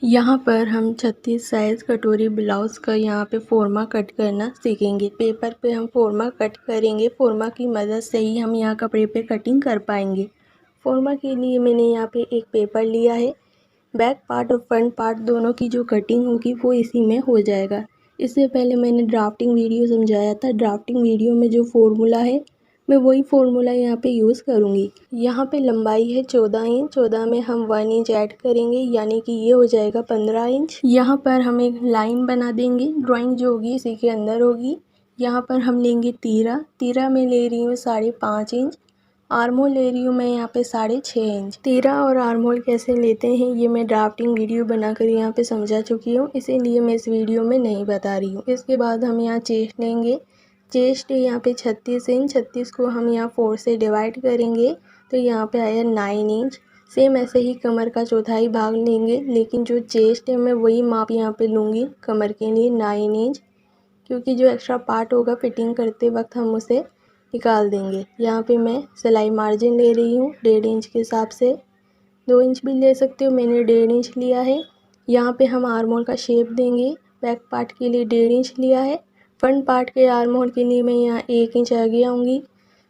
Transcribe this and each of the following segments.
यहाँ पर हम 36 साइज़ कटोरी ब्लाउज़ का यहाँ पे फोरमा कट करना सीखेंगे। पेपर पे हम फोरमा कट करेंगे। फोरमा की मदद से ही हम यहाँ कपड़े पे कटिंग कर पाएंगे। फोरमा के लिए मैंने यहाँ पे एक पेपर लिया है। बैक पार्ट और फ्रंट पार्ट दोनों की जो कटिंग होगी वो इसी में हो जाएगा। इससे पहले मैंने ड्राफ्टिंग वीडियो समझाया था। ड्राफ्टिंग वीडियो में जो फॉर्मूला है मैं वही फार्मूला यहाँ पे यूज़ करूँगी। यहाँ पे लंबाई है 14 इंच। 14 में हम 1 इंच ऐड करेंगे, यानी कि ये हो जाएगा 15 इंच। यहाँ पर हम एक लाइन बना देंगे। ड्राइंग जो होगी इसी के अंदर होगी। यहाँ पर हम लेंगे तीरा। तीरा में ले रही हूँ 5.5 इंच। आर्म होल ले रही हूँ मैं यहाँ पे 6.5 इंच। तीरा और आर्म होल कैसे लेते हैं ये मैं ड्राफ्टिंग वीडियो बनाकर यहाँ पे समझा चुकी हूँ, इसीलिए मैं इस वीडियो में नहीं बता रही हूँ। इसके बाद हम यहाँ चेस्ट लेंगे। चेस्ट यहाँ पे 36 इंच। 36 को हम यहाँ 4 से डिवाइड करेंगे तो यहाँ पे आया 9 इंच। सेम ऐसे ही कमर का चौथाई भाग लेंगे, लेकिन जो चेस्ट है मैं वही माप यहाँ पे लूँगी कमर के लिए 9 इंच, क्योंकि जो एक्स्ट्रा पार्ट होगा फिटिंग करते वक्त हम उसे निकाल देंगे। यहाँ पे मैं सिलाई मार्जिन ले रही हूँ 1.5 इंच के हिसाब से। 2 इंच भी ले सकते हो, मैंने 1.5 इंच लिया है। यहाँ पे हम आर्म होल का शेप देंगे। बैक पार्ट के लिए 1.5 इंच लिया है। फ्रंट पार्ट के आर्म होल के लिए मैं यहाँ 1 इंच आगे आऊँगी।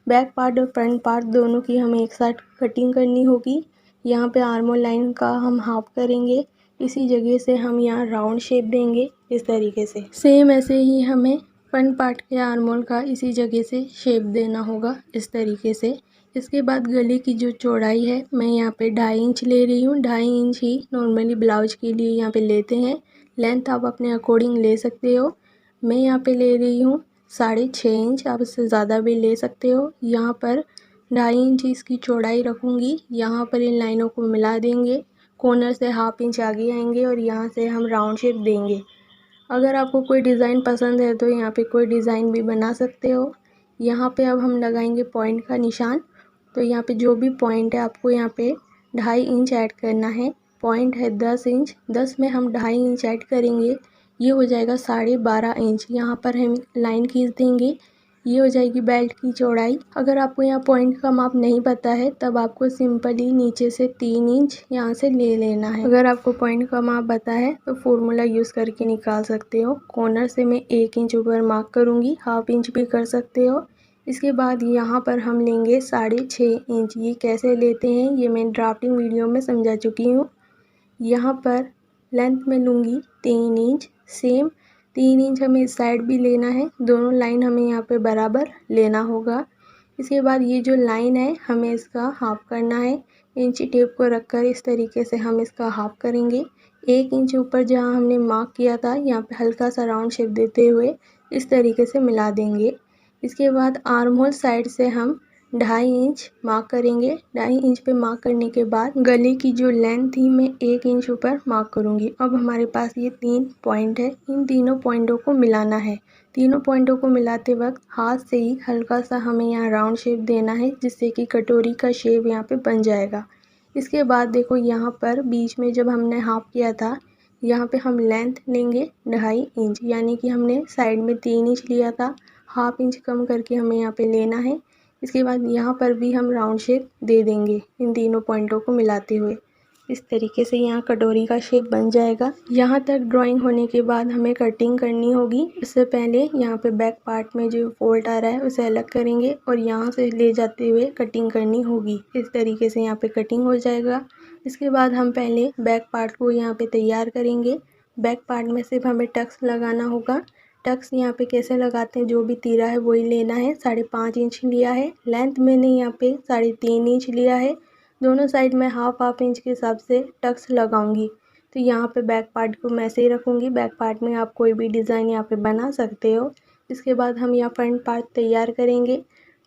बैक पार्ट और फ्रंट पार्ट दोनों की हमें एक साथ कटिंग करनी होगी। यहाँ पे आर्म होल लाइन का हम हाफ करेंगे। इसी जगह से हम यहाँ राउंड शेप देंगे इस तरीके से। सेम ऐसे ही हमें फ्रंट पार्ट के आर्म होल का इसी जगह से शेप देना होगा इस तरीके से। इसके बाद गले की जो चौड़ाई है मैं यहाँ पे 2.5 इंच ले रही हूँ। 2.5 इंच ही नॉर्मली ब्लाउज के लिए यहाँ पे लेते हैं। लेंथ आप अपने अकॉर्डिंग ले सकते हो। मैं यहाँ पे ले रही हूँ 6.5 इंच, आप इससे ज़्यादा भी ले सकते हो। यहाँ पर 2.5 इंच इसकी चौड़ाई रखूँगी। यहाँ पर इन लाइनों को मिला देंगे। कॉर्नर से 1/2 इंच आगे आएंगे और यहाँ से हम राउंड शेप देंगे। अगर आपको कोई डिज़ाइन पसंद है तो यहाँ पे कोई डिज़ाइन भी बना सकते हो। यहाँ पे अब हम लगाएंगे पॉइंट का निशान। तो यहाँ पे जो भी पॉइंट है आपको यहाँ पे 2.5 इंच ऐड करना है। पॉइंट है 10 इंच, 10 में हम 2.5 इंच ऐड करेंगे, ये हो जाएगा 12.5 इंच। यहाँ पर हम लाइन खींच देंगे, ये हो जाएगी बेल्ट की चौड़ाई। अगर आपको यहाँ पॉइंट का माप नहीं पता है तब आपको सिंपली नीचे से 3 इंच यहाँ से ले लेना है। अगर आपको पॉइंट का माप पता है तो फॉर्मूला यूज़ करके निकाल सकते हो। कॉर्नर से मैं 1 इंच ऊपर मार्क करूँगी, 1/2 इंच भी कर सकते हो। इसके बाद यहाँ पर हम लेंगे 6.5 इंच। ये कैसे लेते हैं ये मैं ड्राफ्टिंग वीडियो में समझा चुकी हूँ। यहाँ पर लेंथ में लूँगी 3 इंच। सेम 3 इंच हमें इस साइड भी लेना है। दोनों लाइन हमें यहाँ पे बराबर लेना होगा। इसके बाद ये जो लाइन है हमें इसका हाफ करना है। इंची टेप को रखकर इस तरीके से हम इसका हाफ करेंगे। 1 इंच ऊपर जहाँ हमने मार्क किया था यहाँ पे हल्का सा राउंड शेप देते हुए इस तरीके से मिला देंगे। इसके बाद आर्म होल साइड से हम 2.5 इंच मार्क करेंगे। 2.5 इंच पे मार्क करने के बाद गले की जो लेंथ थी मैं 1 इंच ऊपर मार्क करूँगी। अब हमारे पास ये 3 पॉइंट है, इन तीनों पॉइंटों को मिलाना है। तीनों पॉइंटों को मिलाते वक्त हाथ से ही हल्का सा हमें यहाँ राउंड शेप देना है, जिससे कि कटोरी का शेप यहाँ पे बन जाएगा। इसके बाद देखो यहाँ पर बीच में जब हमने हाफ किया था यहाँ पे हम लेंथ लेंगे 2.5 इंच, यानी कि हमने साइड में 3 इंच लिया था, 1/2 इंच कम करके हमें यहाँ पे लेना है। इसके बाद यहाँ पर भी हम राउंड शेप दे देंगे इन तीनों पॉइंटों को मिलाते हुए। इस तरीके से यहाँ कटोरी का शेप बन जाएगा। यहाँ तक ड्राइंग होने के बाद हमें कटिंग करनी होगी। इससे पहले यहाँ पे बैक पार्ट में जो फोल्ड आ रहा है उसे अलग करेंगे और यहाँ से ले जाते हुए कटिंग करनी होगी। इस तरीके से यहाँ पे कटिंग हो जाएगा। इसके बाद हम पहले बैक पार्ट को यहाँ पे तैयार करेंगे। बैक पार्ट में सिर्फ हमें टक्स लगाना होगा। टक्स यहाँ पे कैसे लगाते हैं, जो भी तीरा है वही लेना है। 5.5 इंच लिया है। लेंथ मैंने यहाँ पे 3.5 इंच लिया है। दोनों साइड में 1/2 इंच के हिसाब से टक्स लगाऊंगी। तो यहाँ पे बैक पार्ट को मैं ऐसे ही रखूँगी। बैक पार्ट में आप कोई भी डिज़ाइन यहाँ पे बना सकते हो। इसके बाद हम यहाँ फ्रंट पार्ट तैयार करेंगे।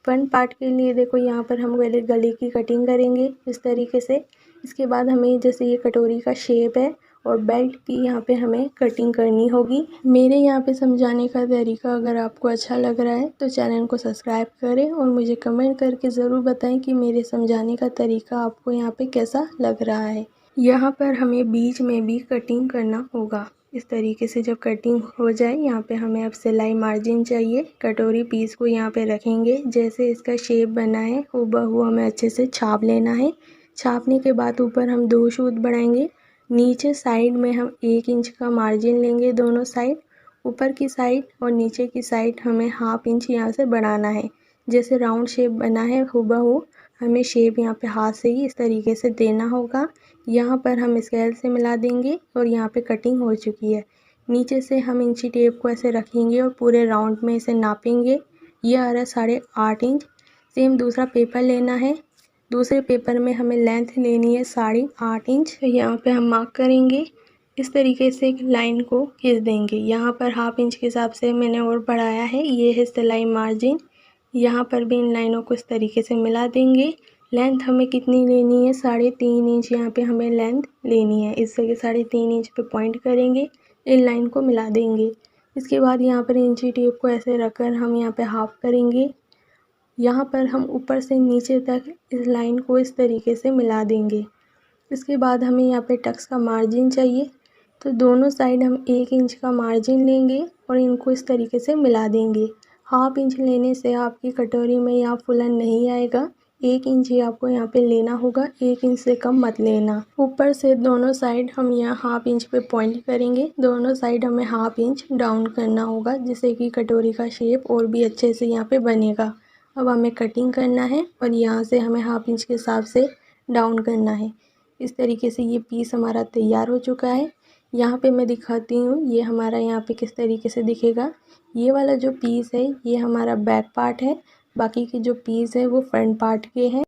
फ्रंट पार्ट के लिए देखो यहाँ पर हम पहले गले की कटिंग करेंगे इस तरीके से। इसके बाद हमें जैसे ये कटोरी का शेप है और बेल्ट की यहाँ पे हमें कटिंग करनी होगी। मेरे यहाँ पे समझाने का तरीका अगर आपको अच्छा लग रहा है तो चैनल को सब्सक्राइब करें और मुझे कमेंट करके ज़रूर बताएं कि मेरे समझाने का तरीका आपको यहाँ पे कैसा लग रहा है। यहाँ पर हमें बीच में भी कटिंग करना होगा। इस तरीके से जब कटिंग हो जाए यहाँ पे हमें अब सिलाई मार्जिन चाहिए। कटोरी पीस को यहाँ पे रखेंगे। जैसे इसका शेप बना है हूबहू हमें अच्छे से छाप लेना है। छापने के बाद ऊपर हम 2 सूत बढ़ाएंगे। नीचे साइड में हम 1 इंच का मार्जिन लेंगे दोनों साइड। ऊपर की साइड और नीचे की साइड हमें 1/2 इंच यहाँ से बढ़ाना है। जैसे राउंड शेप बना है हूबहू हमें शेप यहाँ पे हाथ से ही इस तरीके से देना होगा। यहाँ पर हम स्केल से मिला देंगे और यहाँ पे कटिंग हो चुकी है। नीचे से हम इंची टेप को ऐसे रखेंगे और पूरे राउंड में इसे नापेंगे। ये आ रहा है 8.5 इंच। सेम दूसरा पेपर लेना है। दूसरे पेपर में हमें लेंथ लेनी है 8.5 इंच। यहाँ पे हम मार्क करेंगे। इस तरीके से एक लाइन को खींच देंगे। यहाँ पर 1/2 इंच के हिसाब से मैंने और बढ़ाया है। ये है सिलाई मार्जिन। यहाँ पर भी इन लाइनों को इस तरीके से मिला देंगे। लेंथ हमें कितनी लेनी है 3.5 इंच यहाँ पे हमें लेंथ लेनी है। इस जगह 3.5 इंच पे पॉइंट करेंगे, इन लाइन को मिला देंगे। इसके बाद यहाँ पर इंची टेप को ऐसे रखकर हम यहाँ पे हाफ करेंगे। यहाँ पर हम ऊपर से नीचे तक इस लाइन को इस तरीके से मिला देंगे। इसके बाद हमें यहाँ पे टक्स का मार्जिन चाहिए, तो दोनों साइड हम 1 इंच का मार्जिन लेंगे और इनको इस तरीके से मिला देंगे। 1/2 इंच लेने से आपकी कटोरी में यहाँ फुलन नहीं आएगा। 1 इंच ही आपको यहाँ पे लेना होगा, 1 इंच से कम मत लेना। ऊपर से दोनों साइड हम यहाँ 1/2 इंच पे पॉइंट करेंगे। दोनों साइड हमें 1/2 इंच डाउन करना होगा, जिससे कि कटोरी का शेप और भी अच्छे से यहाँ पे बनेगा। अब हमें कटिंग करना है और यहाँ से हमें 1/2 इंच के हिसाब से डाउन करना है। इस तरीके से ये पीस हमारा तैयार हो चुका है। यहाँ पे मैं दिखाती हूँ ये हमारा यहाँ पे किस तरीके से दिखेगा। ये वाला जो पीस है ये हमारा बैक पार्ट है, बाकी के जो पीस है वो फ्रंट पार्ट के हैं।